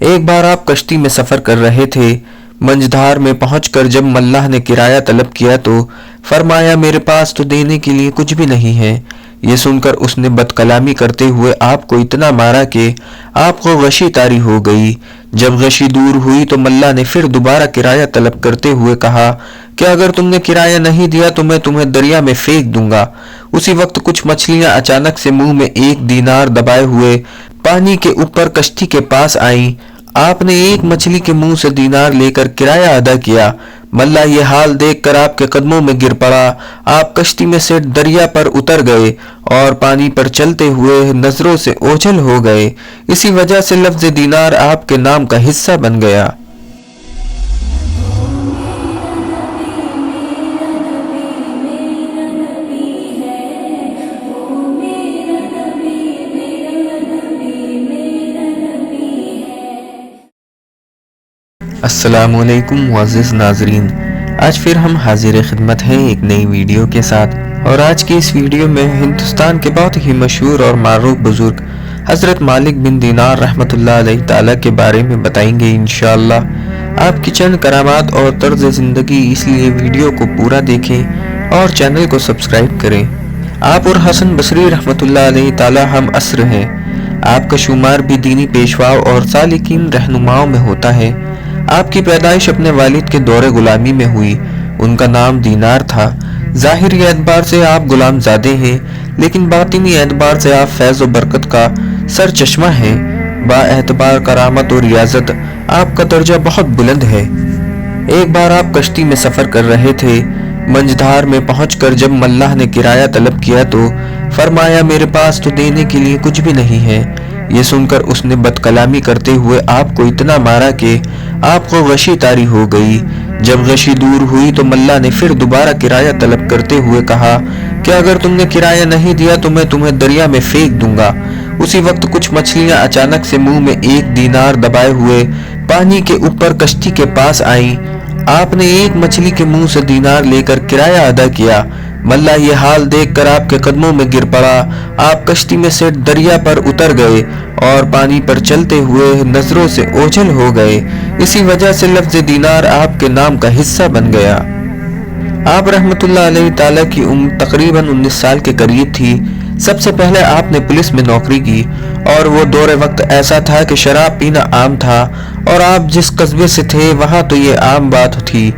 एक बार आप कश्ती में सफ़र कर रहे थे। मंझधार में पहुंचकर जब मल्लाह ने किराया तलब किया तो फरमाया, मेरे पास तो देने के लिए कुछ भी नहीं है। ये सुनकर उसने बदकलामी करते हुए आपको इतना मारा कि आपको गशी तारी हो गई। जब गशी दूर हुई तो मल्लाह ने फिर दोबारा किराया तलब करते हुए कहा कि अगर तुमने किराया नहीं दिया तो मैं तुम्हें दरिया में फेंक दूंगा। उसी वक्त कुछ मछलियां अचानक से मुंह में 1 दीनार दबाए हुए पानी के ऊपर कश्ती के पास आईं। आपने एक मछली के मुंह से दीनार लेकर किराया अदा किया। मल्लाह ये हाल देखकर आपके कदमों में गिर पड़ा। आप कश्ती में से दरिया पर उतर गए और पानी पर चलते हुए नजरों से ओझल हो गए। इसी वजह से लफ्ज दीनार आपके नाम का हिस्सा बन गया। अस्सलामुअलैकुम मुअज़्ज़िज़ नाज़रीन, आज फिर हम हाजिर खिदमत हैं एक नई वीडियो के साथ। और आज की इस वीडियो में हिंदुस्तान के बहुत ही मशहूर और मारूफ बुजुर्ग हज़रत मालिक बिन दीनार रहमतुल्लाह अलैहि ताला के बारे में बताएंगे इंशाअल्लाह। आपकी चंद करामात और तर्ज ज़िंदगी, इसलिए वीडियो को पूरा देखें और चैनल को सब्सक्राइब करें। आप और हसन बसरी रहमतुल्लाह अलैहि ताला हम असर हैं। आपका शुमार भी दीनी पेशवाओं और सालिकीन रहनुमाओं में होता है। आपकी पैदाइश अपने वालिद के दौरे गुलामी में हुई। उनका नाम दीनार था। ज़ाहिरी एतबार से आप गुलामज़ादे हैं, लेकिन बातिनी एतबार से आप फैज़ व बरकत का सर चश्मा हैं। बाएतबार करामत और रियाजत आपका दर्जा बहुत बुलंद है। एक बार आप कश्ती में सफ़र कर रहे थे। मंझधार में पहुंचकर जब मल्लाह ने किराया तलब किया तो फरमाया, मेरे पास तो देने के लिए कुछ भी नहीं है। ये सुनकर उसने बदकलामी करते हुए आपको इतना मारा कि आपको गशी तारी हो गई। जब गशी दूर हुई तो मल्लाह ने फिर दोबारा किराया तलब करते हुए कहा कि अगर तुमने किराया नहीं दिया तो मैं तुम्हें दरिया में फेंक दूंगा। उसी वक्त कुछ मछलियां अचानक से मुंह में 1 दीनार दबाए हुए पानी के ऊपर कश्ती के पास आईं। आपने एक मछली के मुंह से दीनार लेकर किराया अदा किया। मल्लाह ये हाल देखकर आपके कदमों में गिर पड़ा। आप कश्ती में से दरिया पर उतर गए और पानी पर चलते हुए नजरों से ओझल हो गए। इसी वजह से लफ्ज दीनार आपके नाम का हिस्सा बन गया। आप रहमतुल्लाह अलैहि ताला की उम्र तकरीबन 19 साल के करीब थी। सबसे पहले आपने पुलिस में नौकरी की और वो दौरे वक्त ऐसा था कि शराब पीना आम था, और आप जिस कस्बे से थे वहाँ तो ये आम बात थी,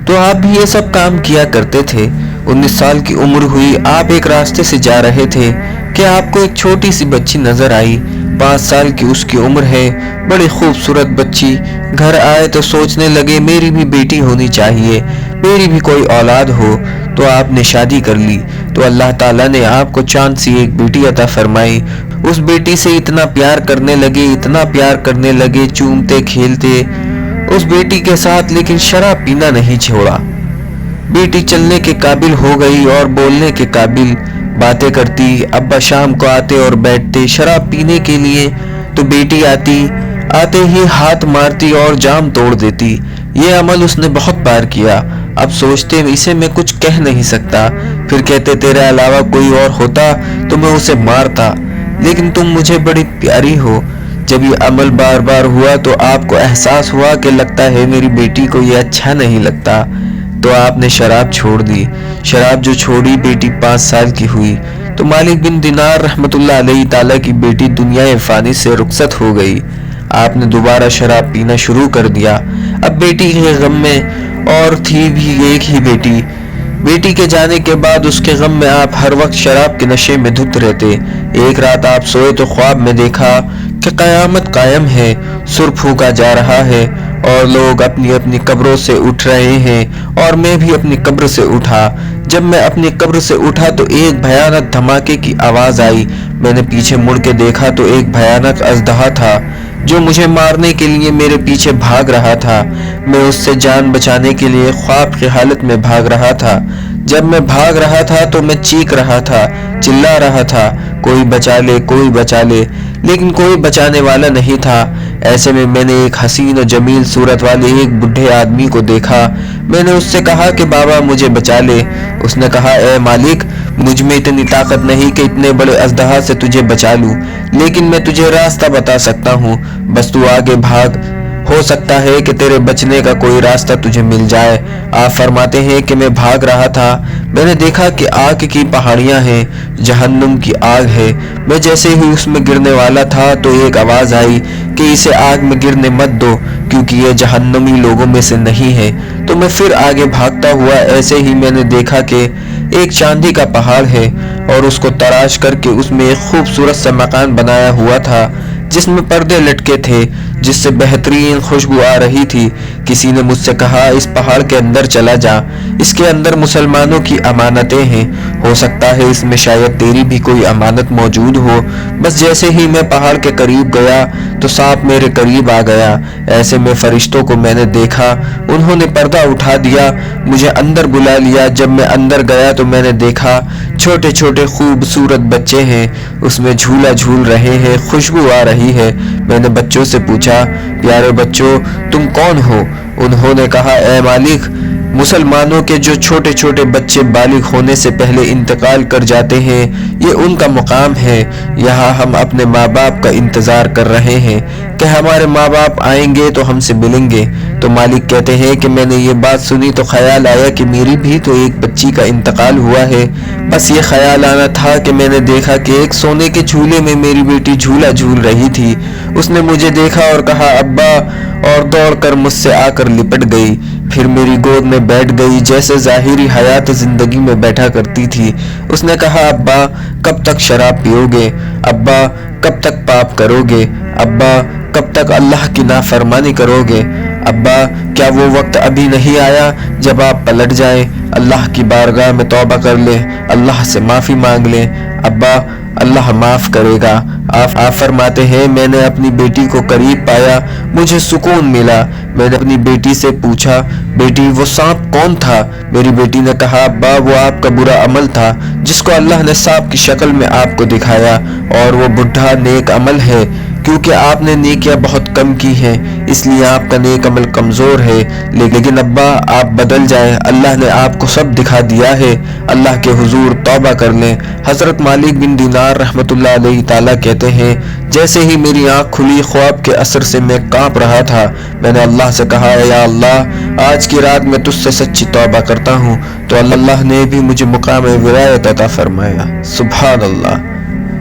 तो आप भी ये सब काम किया करते थे। 19 साल की उम्र हुई। आप एक रास्ते से जा रहे थे कि आपको एक छोटी सी बच्ची नजर आई। 5 साल की उसकी उम्र है। बड़ी खूबसूरत बच्ची। घर आए तो सोचने लगे, मेरी भी बेटी होनी चाहिए, मेरी भी कोई औलाद हो। तो आपने शादी कर ली। तो अल्लाह ताला ने आपको चांद सी एक बेटी अता फरमाई। उस बेटी से इतना प्यार करने लगे, इतना प्यार करने लगे, चूमते खेलते उस बेटी के साथ, लेकिन शराब पीना नहीं छोड़ा। बेटी चलने के काबिल हो गई और बोलने के काबिल। बातें करती। अब्बा शाम को आते और बैठते शराब पीने के लिए, तो बेटी आते ही हाथ मारती और जाम तोड़ देती। ये अमल उसने बहुत बार किया। अब सोचते, इसे मैं कुछ कह नहीं सकता। फिर कहते, तेरे अलावा कोई और होता तो मैं उसे मारता, लेकिन तुम मुझे बड़ी प्यारी हो। जब ये अमल बार बार हुआ तो आपको एहसास हुआ कि लगता है मेरी बेटी को ये अच्छा नहीं लगता। तो आपने शराब छोड़ दी। शराब जो छोड़ी, बेटी 5 साल की हुई तो मालिक बिन दीनार रहमतुल्लाह अलैहि ताला की बेटी दुनिया फानी से रुखसत हो गई। आपने दोबारा शराब पीना शुरू कर दिया। अब बेटी के गम में, और थी भी एक ही बेटी। बेटी के जाने के बाद उसके गम में आप हर वक्त शराब के नशे में धुत रहते। एक रात आप सोए तो ख्वाब में देखा कि क़यामत कायम है, सुर फूका जा रहा है और लोग अपनी अपनी कब्रों से उठ रहे हैं, और मैं भी अपनी कब्र से उठा। जब मैं अपनी कब्र से उठा तो एक भयानक धमाके की आवाज आई। मैंने पीछे मुड़ के देखा तो एक भयानक अजदहा था जो मुझे मारने के लिए मेरे पीछे भाग रहा था। मैं उससे जान बचाने के लिए ख्वाब की हालत में भाग रहा था। जब मैं भाग रहा था तो मैं चीख रहा था, चिल्ला रहा था, कोई बचा ले, कोई बचा ले। लेकिन कोई बचाने वाला नहीं था। ऐसे में मैंने एक हसीन और जमील सूरत वाले एक बुढ़े आदमी को देखा। मैंने उससे कहा कि बाबा मुझे बचा ले। उसने कहा, ए मालिक, मुझ में इतनी ताकत नहीं कि इतने बड़े अजदहा से तुझे बचा लूं, लेकिन मैं तुझे रास्ता बता सकता हूँ, बस तू आगे भाग, हो सकता है कि तेरे बचने का कोई रास्ता तुझे मिल जाए। आप फरमाते हैं कि मैं भाग रहा था, मैंने देखा कि आग की पहाड़ियां हैं, जहन्नुम की आग है। मैं जैसे ही उसमें गिरने वाला था तो एक आवाज़ आई कि इसे आग में गिरने मत दो, क्योंकि ये जहन्नुमी लोगों में से नहीं है। तो मैं फिर आगे भागता हुआ ऐसे ही मैंने देखा कि एक चांदी का पहाड़ है और उसको तराश करके उसमें एक खूबसूरत सा मकान बनाया हुआ था जिसमें पर्दे लटके थे, जिससे बेहतरीन खुशबू आ रही थी। किसी ने मुझसे कहा, इस पहाड़ के अंदर चला जा, इसके अंदर मुसलमानों की अमानतें हैं, हो सकता है इसमें शायद तेरी भी कोई अमानत मौजूद हो। बस जैसे ही मैं पहाड़ के करीब गया तो सांप मेरे करीब आ गया। ऐसे में फरिश्तों को मैंने देखा, उन्होंने पर्दा उठा दिया, मुझे अंदर बुला लिया। जब मैं अंदर गया तो मैंने देखा छोटे छोटे खूबसूरत बच्चे हैं, उसमें झूला झूल रहे हैं, खुशबू आ रही है। मैंने बच्चों से पूछा, प्यारे बच्चों, तुम कौन हो? उन्होंने कहा, ए मालिक, मुसलमानों के जो छोटे छोटे बच्चे बालिग होने से पहले इंतकाल कर जाते हैं, ये उनका मुकाम है। यहाँ हम अपने माँ बाप का इंतज़ार कर रहे हैं कि हमारे माँ बाप आएंगे तो हमसे मिलेंगे। तो मालिक कहते हैं कि मैंने ये बात सुनी तो ख्याल आया कि मेरी भी तो एक बच्ची का इंतकाल हुआ है। बस ये ख्याल आना था कि मैंने देखा कि एक सोने के झूले में मेरी बेटी झूला झूल रही थी। उसने मुझे देखा और कहा, अब्बा, और दौड़कर मुझसे आकर लिपट गई, फिर मेरी गोद में बैठ गई जैसे ज़ाहिरी हयात ज़िंदगी में बैठा करती थी। उसने कहा, अब्बा, कब तक शराब पियोगे? अब्बा, कब तक पाप करोगे? अब्बा, कब तक अल्लाह की नाफरमानी करोगे? अब्बा, क्या वो वक्त अभी नहीं आया जब आप पलट जाएं, अल्लाह की बारगाह में तौबा कर लें, अल्लाह से माफ़ी मांग लें? अब्बा, अल्लाह माफ़ करेगा। आप फरमाते हैं, मैंने अपनी बेटी को करीब पाया, मुझे सुकून मिला। मैंने अपनी बेटी से पूछा, बेटी, वो सांप कौन था? मेरी बेटी ने कहा, अब्बा, वो आपका बुरा अमल था जिसको अल्लाह ने सांप की शक्ल में आपको दिखाया, और वो बुढ़ा नेक अमल है, क्योंकि आपने नेकियां बहुत कम की हैं, इसलिए आपका नेक अमल कमज़ोर है। लेकिन अब्बा, आप बदल जाएं, अल्लाह ने आपको सब दिखा दिया है, अल्लाह के हुजूर तौबा कर लें। हज़रत मालिक बिन दीनार रहमतुल्लाह अलैहि ताला कहते हैं, जैसे ही मेरी आँख खुली, ख्वाब के असर से मैं काँप रहा था। मैंने अल्लाह से कहा, या अल्लाह, आज की रात मैं तुझसे सच्ची तौबा करता हूँ। तो अल्लाह ने भी मुझे मुकाम विलायत अता फरमाया। सुभान अल्लाह।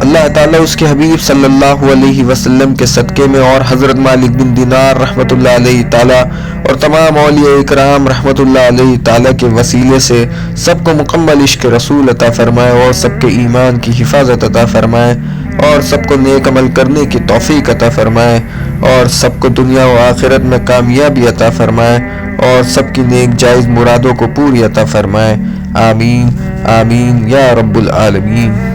अल्लाह ताला उसके हबीब सल्लल्लाहु अलैहि वसल्लम के सदक़े में और हज़रत मालिक बिन दीनार रहमतुल्लाह अलैहि ताला और तमाम औलिया इकराम रहमतुल्लाह अलैहि ताला के वसीले से सबको मुकम्मल इश्क़ रसूल अता फरमाए और सबके ईमान की हिफाजत अता फरमाए और सबको नेक अमल करने की तौफीक अता फरमाए और सबको दुनिया व आखिरत में कामयाबी अता फरमाए और सबकी नेक जायज़ मुरादों को पूरी अता फरमाए। आमीन आमीन या रब्बुल आलमीन।